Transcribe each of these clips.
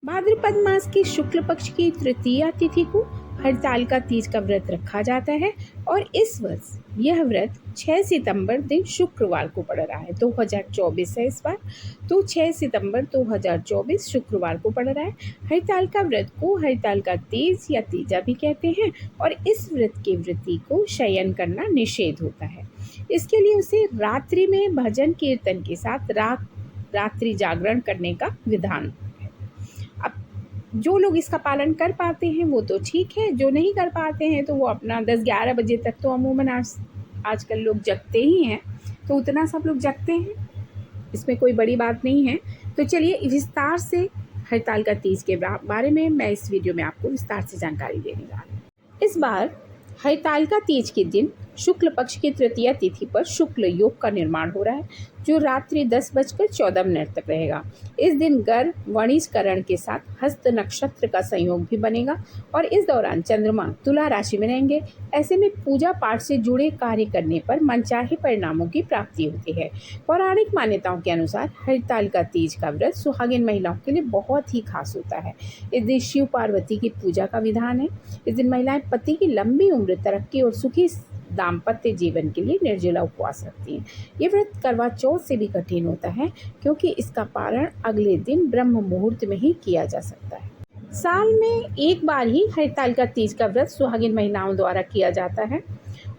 भाद्रपद मास की शुक्ल पक्ष की तृतीया तिथि को हरतालिका तीज का व्रत रखा जाता है और इस वर्ष यह व्रत 6 सितंबर दिन शुक्रवार को पड़ रहा है। 2024 है इस बार, तो 6 सितंबर 2024 शुक्रवार को पड़ रहा है। हरतालिका व्रत को हरतालिका तीज या तीजा भी कहते हैं और इस व्रत के व्रती को शयन करना निषेध होता है। इसके लिए उसे रात्रि में भजन कीर्तन के साथ रात्रि जागरण करने का विधान। अब जो लोग इसका पालन कर पाते हैं वो तो ठीक है, जो नहीं कर पाते हैं तो वो अपना 10-11 बजे तक तो अमूमन आजकल लोग जगते ही हैं, तो उतना सब लोग जगते हैं, इसमें कोई बड़ी बात नहीं है। तो चलिए विस्तार से हरतालिका तीज के बारे में मैं इस वीडियो में आपको विस्तार से जानकारी देने जा रही हूँ। इस बार हरतालिका तीज के दिन शुक्ल पक्ष की तृतीया तिथि पर शुक्ल योग का निर्माण हो रहा है, जो रात्रि 10:14 तक रहेगा। इस दिन गर्भ वणिजकरण के साथ हस्त नक्षत्र का संयोग भी बनेगा और इस दौरान चंद्रमा तुला राशि में रहेंगे। ऐसे में पूजा पाठ से जुड़े कार्य करने पर मनचाहे परिणामों की प्राप्ति होती है। पौराणिक मान्यताओं के अनुसार हरतालिका तीज का व्रत सुहागिन महिलाओं के लिए बहुत ही खास होता है। इस दिन शिव पार्वती की पूजा का विधान है। इस दिन महिलाएं पति की लंबी उम्र, तरक्की और सुखी दाम्पत्य जीवन के लिए निर्जला उपवास रखती हैं। ये व्रत करवा चौथ से भी कठिन होता है, क्योंकि इसका पारण अगले दिन ब्रह्म मुहूर्त में ही किया जा सकता है। साल में एक बार ही हरतालिका तीज का व्रत सुहागिन महिलाओं द्वारा किया जाता है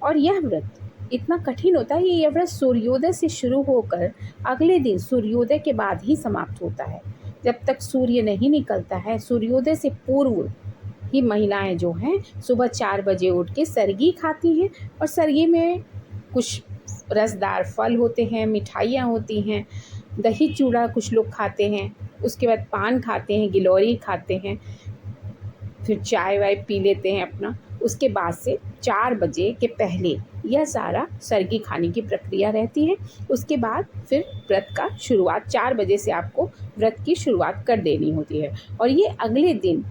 और यह व्रत इतना कठिन होता है कि यह व्रत सूर्योदय से शुरू होकर अगले दिन सूर्योदय के बाद ही समाप्त होता है। जब तक सूर्य नहीं निकलता है, सूर्योदय से पूर्व ही महिलाएं जो हैं सुबह 4 बजे उठ के सरगी खाती हैं और सरगी में कुछ रसदार फल होते हैं, मिठाइयाँ होती हैं, दही चूड़ा कुछ लोग खाते हैं, उसके बाद पान खाते हैं, गिलोरी खाते हैं, फिर चाय वाय पी लेते हैं अपना। उसके बाद से 4 बजे के पहले यह सारा सरगी खाने की प्रक्रिया रहती है। उसके बाद फिर व्रत का शुरुआत 4 बजे से आपको व्रत की शुरुआत कर देनी होती है और ये अगले दिन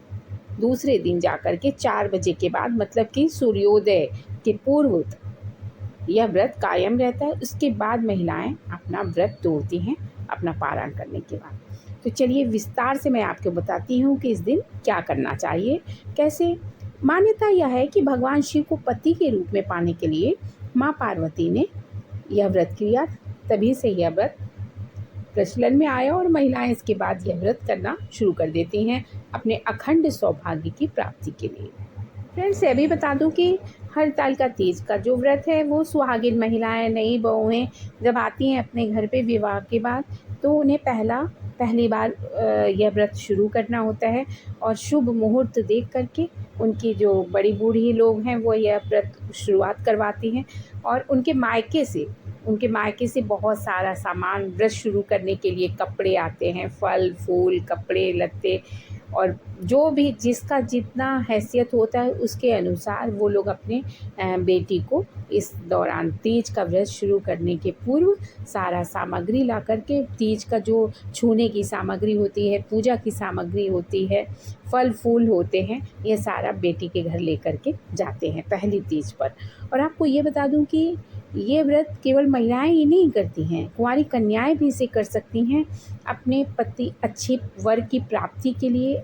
दूसरे दिन जाकर के 4 बजे के बाद, मतलब कि सूर्योदय के पूर्व यह व्रत कायम रहता है। उसके बाद महिलाएं अपना व्रत तोड़ती हैं अपना पारण करने के बाद। तो चलिए विस्तार से मैं आपको बताती हूँ कि इस दिन क्या करना चाहिए, कैसे। मान्यता यह है कि भगवान शिव को पति के रूप में पाने के लिए माँ पार्वती ने यह व्रत किया, तभी से यह व्रत प्रचलन में आया और महिलाएं इसके बाद यह व्रत करना शुरू कर देती हैं अपने अखंड सौभाग्य की प्राप्ति के लिए। फ्रेंड्स, ये भी बता दूं कि हरतालिका तीज का जो व्रत है वो सुहागिन महिलाएं, नई बहुएं जब आती हैं अपने घर पे विवाह के बाद, तो उन्हें पहली बार यह व्रत शुरू करना होता है और शुभ मुहूर्त देख करके उनकी जो बड़ी बूढ़ी लोग हैं वो यह व्रत शुरुआत करवाती हैं और उनके मायके से बहुत सारा सामान, व्रत शुरू करने के लिए कपड़े आते हैं, फल फूल, कपड़े लत्ते, और जो भी जिसका जितना हैसियत होता है उसके अनुसार वो लोग अपने बेटी को इस दौरान तीज का व्रत शुरू करने के पूर्व सारा सामग्री ला करके, तीज का जो छूने की सामग्री होती है, पूजा की सामग्री होती है, फल फूल होते हैं, ये सारा बेटी के घर लेकर के जाते हैं पहली तीज पर। और आपको ये बता दूं कि ये व्रत केवल महिलाएं ही नहीं करती हैं, कुंवारी कन्याएं भी इसे कर सकती हैं अपने पति अच्छे वर की प्राप्ति के लिए।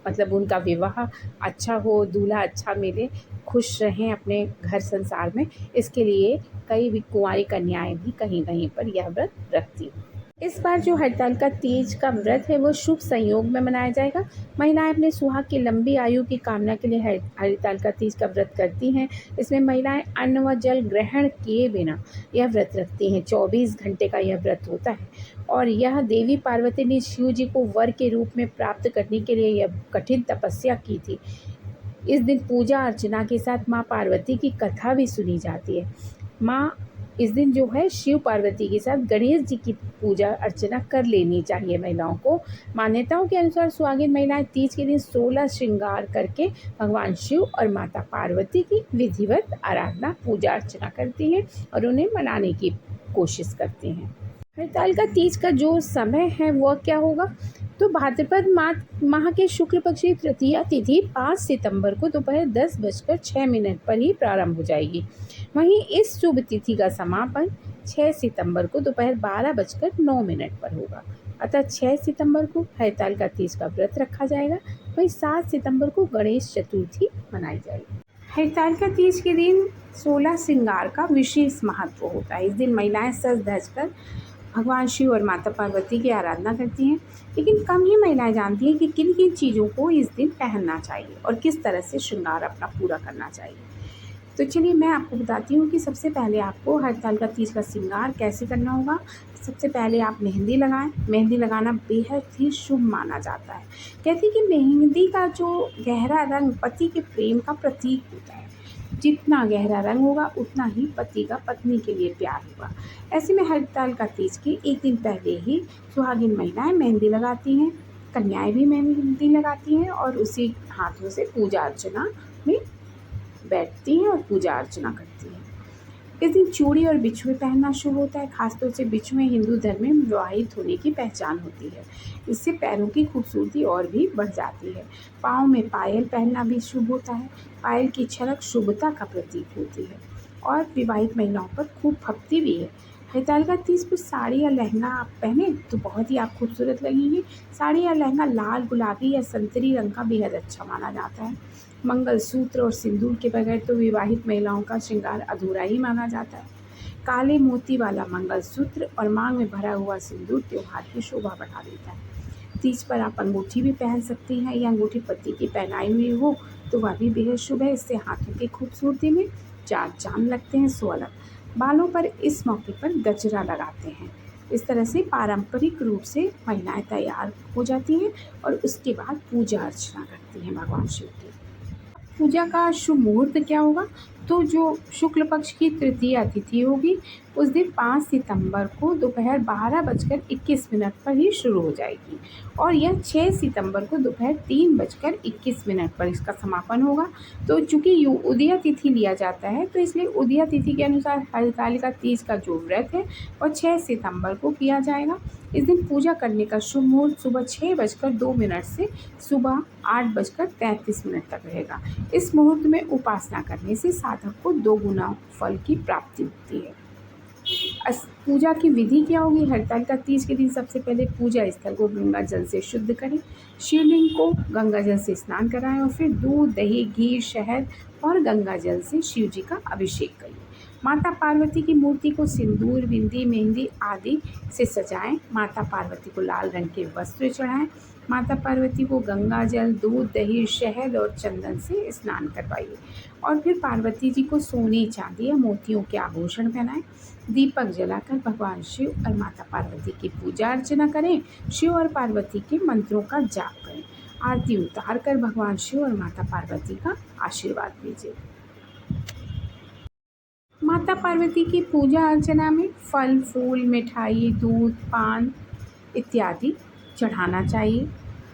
मतलब उनका विवाह अच्छा हो, दूल्हा अच्छा मिले, खुश रहें अपने घर संसार में, इसके लिए कई भी कुंवारी कन्याएं भी कहीं कहीं पर यह व्रत रखती हैं। इस बार जो हरतालिका तीज का व्रत है वो शुभ संयोग में मनाया जाएगा। महिलाएं अपने सुहाग की लंबी आयु की कामना के लिए हरतालिका तीज का व्रत करती हैं। इसमें महिलाएं अन्न व जल ग्रहण किए बिना यह व्रत रखती हैं। 24 घंटे का यह व्रत होता है और यह देवी पार्वती ने शिव जी को वर के रूप में प्राप्त करने के लिए यह कठिन तपस्या की थी। इस दिन पूजा अर्चना के साथ माँ पार्वती की कथा भी सुनी जाती है। इस दिन जो है शिव पार्वती के साथ गणेश जी की पूजा अर्चना कर लेनी चाहिए महिलाओं को। मान्यताओं के अनुसार सुहागिन महिलाएं तीज के दिन 16 श्रृंगार करके भगवान शिव और माता पार्वती की विधिवत आराधना पूजा अर्चना करती हैं और उन्हें मनाने की कोशिश करती हैं। हरतालिका तीज का जो समय है वह क्या होगा, तो भाद्रपद माह के शुक्ल पक्ष की तृतीया तिथि 5 सितंबर को दोपहर 10:06 पर ही प्रारंभ हो जाएगी। वहीं इस शुभ तिथि का समापन 6 सितंबर को दोपहर 12:09 पर होगा। अतः 6 सितंबर को हरतालिका तीज का व्रत रखा जाएगा। वहीं 7 सितंबर को गणेश चतुर्थी मनाई जाएगी। हरतालिका तीज के दिन 16 श्रृंगार का विशेष महत्व होता है। इस दिन महिलाएं सज धज कर भगवान शिव और माता पार्वती की आराधना करती हैं, लेकिन कम ही महिलाएं जानती हैं कि किन किन चीज़ों को इस दिन पहनना चाहिए और किस तरह से श्रृंगार अपना पूरा करना चाहिए। तो चलिए मैं आपको बताती हूँ कि सबसे पहले आपको हरतालिका तीज का श्रृंगार कैसे करना होगा। सबसे पहले आप मेहंदी लगाएं। मेहंदी लगाना बेहद ही शुभ माना जाता है। कहते हैं कि मेहंदी का जो गहरा रंग पति के प्रेम का प्रतीक होता है। जितना गहरा रंग होगा उतना ही पति का पत्नी के लिए प्यार होगा। ऐसे में हरतालिका तीज के एक दिन पहले ही सुहागिन महिलाएं मेहंदी लगाती हैं, कन्याएं भी मेहंदी लगाती हैं और उसी हाथों से पूजा अर्चना में बैठती हैं और पूजा अर्चना करती हैं। इस दिन चूड़ी और बिछुए पहनना शुभ होता है। खासतौर से बिछुए हिंदू धर्म में विवाहित होने की पहचान होती है। इससे पैरों की खूबसूरती और भी बढ़ जाती है। पाँव में पायल पहनना भी शुभ होता है। पायल की छलक शुभता का प्रतीक होती है और विवाहित महिलाओं पर खूब फबती भी है। हरतालिका तीज पर साड़ी या लहंगा आप पहने तो बहुत ही आप खूबसूरत लगेंगे। साड़ी या लहंगा लाल, गुलाबी या संतरी रंग का बेहद अच्छा माना जाता है। मंगलसूत्र और सिंदूर के बगैर तो विवाहित महिलाओं का श्रृंगार अधूरा ही माना जाता है। काले मोती वाला मंगलसूत्र और मांग में भरा हुआ सिंदूर त्योहार की शोभा बढ़ा देता है। तीज पर आप अंगूठी भी पहन सकती हैं या अंगूठी पति की पहनाई हुई हो तो वह भी बेहद शुभ है। इससे हाथों की खूबसूरती में चार चांद लगते हैं। 16 बालों पर इस मौके पर गजरा लगाते हैं। इस तरह से पारंपरिक रूप से महिलाएं तैयार हो जाती हैं और उसके बाद पूजा अर्चना करती हैं भगवान शिव की। पूजा का शुभ मुहूर्त क्या होगा? तो जो शुक्ल पक्ष की तृतीया तिथि होगी उस दिन 5 सितंबर को दोपहर 12:21 पर ही शुरू हो जाएगी और यह 6 सितंबर को दोपहर 3:21 पर इसका समापन होगा। तो चूँकि उदया तिथि लिया जाता है तो इसलिए उदया तिथि के अनुसार हरतालिका तीज का जो व्रत है वह 6 सितंबर को किया जाएगा। इस दिन पूजा करने का शुभ मुहूर्त सुबह 6:02 से सुबह 8:33 तक रहेगा। इस मुहूर्त में उपासना करने से साधक को 2 गुना फल की प्राप्ति होती है। पूजा की विधि क्या होगी? हरतालिका तीज के दिन सबसे पहले पूजा स्थल को गंगा जल से शुद्ध करें। शिवलिंग को गंगा जल से स्नान कराएं और फिर दूध, दही, घी, शहद और गंगा जल से शिव जी का अभिषेक करें। माता पार्वती की मूर्ति को सिंदूर, बिंदी, मेहंदी आदि से सजाएं। माता पार्वती को लाल रंग के वस्त्र चढ़ाएं। माता पार्वती को गंगा जल, दूध, दही, शहद और चंदन से स्नान करवाइए और फिर पार्वती जी को सोने, चांदी या मोतियों के आभूषण पहनाएं। दीपक जलाकर भगवान शिव और माता पार्वती की पूजा अर्चना करें। शिव और पार्वती के मंत्रों का जाप करें। आरती उतार कर भगवान शिव और माता पार्वती का आशीर्वाद लीजिए। माता पार्वती की पूजा अर्चना में फल, फूल, मिठाई, दूध, पान इत्यादि चढ़ाना चाहिए।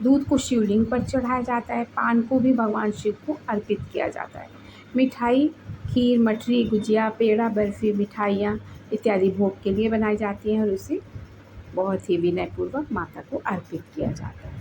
दूध को शिवलिंग पर चढ़ाया जाता है। पान को भी भगवान शिव को अर्पित किया जाता है। मिठाई, खीर, मठरी, गुजिया, पेड़ा, बर्फ़ी, मिठाइयाँ इत्यादि भोग के लिए बनाई जाती हैं और उसे बहुत ही विनयपूर्वक माता को अर्पित किया जाता है।